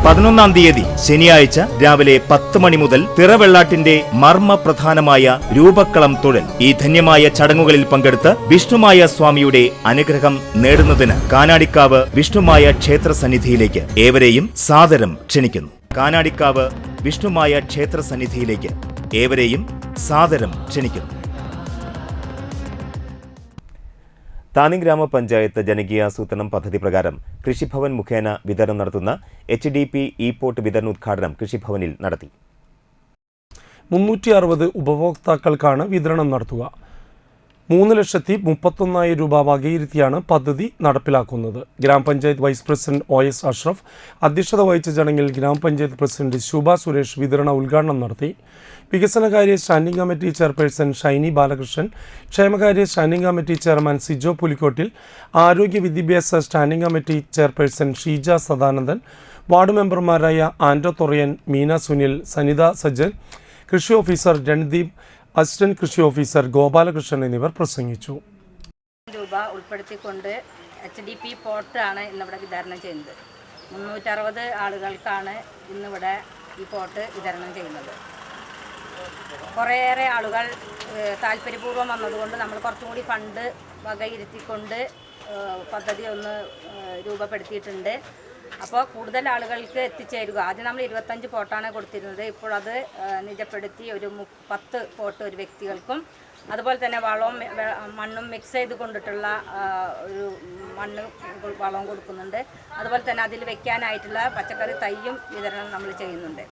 11-ാം തീയതി ശനിയാഴ്ച രാവിലെ 10 മണി മുതൽ തിറവെള്ളാട്ടിന്റെ മർമ്മപ്രധാനമായ രൂപക്കളം തൊഴൽ. ഈ ധന്യമായ ചടങ്ങുകളിൽ പങ്കെടുത്ത് വിഷ്ണുമായ സ്വാമിയുടെ അനുഗ്രഹം നേടുന്നതിന് കാനാടിക്കാവ് വിഷ്ണുമായ ക്ഷേത്ര സന്നിധിയിലേക്ക് ഏവരെയും സാദരം ക്ഷണിക്കുന്നു. കാനാടിക്കാവ് വിഷ്ണുമായ ക്ഷേത്ര സന്നിധിയിലേക്ക് ഏവരെയും സാദരം ക്ഷണിക്കുന്നു. താന്നി ഗ്രാമപഞ്ചായത്ത് ജനകീയാസൂത്രണം പദ്ധതി പ്രകാരം കൃഷിഭവൻ മുഖേന വിതരണം നടത്തുന്ന HDP ഇ-പോട്ട് വിതരണോദ്ഘാടനം കൃഷിഭവനിൽ നടത്തി. 360 ഉപഭോക്താക്കൾക്കാണ് വിതരണം നടത്തുക. 3,31,000 രൂപ വകയിരുത്തിയാണ് പദ്ധതി നടപ്പിലാക്കുന്നത്. ഗ്രാമപഞ്ചായത്ത് വൈസ് പ്രസിഡന്റ് OS അഷ്റഫ് അധ്യക്ഷത വഹിച്ച ചടങ്ങിൽ ഗ്രാമപഞ്ചായത്ത് പ്രസിഡന്റ് ശുഭ സുരേഷ് വിതരണ ഉദ്ഘാടനം നടത്തി. വികസനകാര്യ standing committee chairperson Shiny Balakrishnan, ക്ഷേമകാര്യ standing committee chairman Sijo Pulikkottil, ആരോഗ്യ വിദ്യാഭ്യാസ standing committee chairperson Sheeja Sadanandan, ward മെമ്പർമാരായ ആൻഡോ തൊറയൻ, മീന സുനിൽ, സനിത സജ്ജൻ, കൃഷി ഓഫീസർ രൺദീപ്, അസിസ്റ്റന്റ് കൃഷി ഓഫീസർ ഗോപാലകൃഷ്ണൻ എന്നിവർ പ്രസംഗിച്ചു. രൂപ ഉൾപ്പെടുത്തിക്കൊണ്ട് HDP പോട്ടാണ് ഇന്നിവിടെ വിതരണം ചെയ്യുന്നത്. 360 ആളുകൾക്കാണ് ഇന്നിവിടെ ഈ പോട്ട് വിതരണം ചെയ്യുന്നത്. കുറേയേറെ ആളുകൾ താല്പര്യപൂർവ്വം വന്നതുകൊണ്ട് നമ്മൾ കുറച്ചും കൂടി ഫണ്ട് വകയിരുത്തിക്കൊണ്ട് പദ്ധതി ഒന്ന് രൂപപ്പെടുത്തിയിട്ടുണ്ട്. അപ്പോൾ കൂടുതൽ ആളുകൾക്ക് എത്തിച്ചേരുക. ആദ്യം നമ്മൾ 25 പോട്ടാണ് കൊടുത്തിരുന്നത്. ഇപ്പോൾ അത് നിജപ്പെടുത്തി ഒരു 10 പോട്ട് ഒരു വ്യക്തികൾക്കും, അതുപോലെ തന്നെ വളവും മണ്ണും മിക്സ് ചെയ്ത് കൊണ്ടിട്ടുള്ള ഒരു മണ്ണ് വളവും കൊടുക്കുന്നുണ്ട്. അതുപോലെ തന്നെ അതിൽ വെക്കാനായിട്ടുള്ള പച്ചക്കറി തൈയും വിതരണം നമ്മൾ ചെയ്യുന്നുണ്ട്.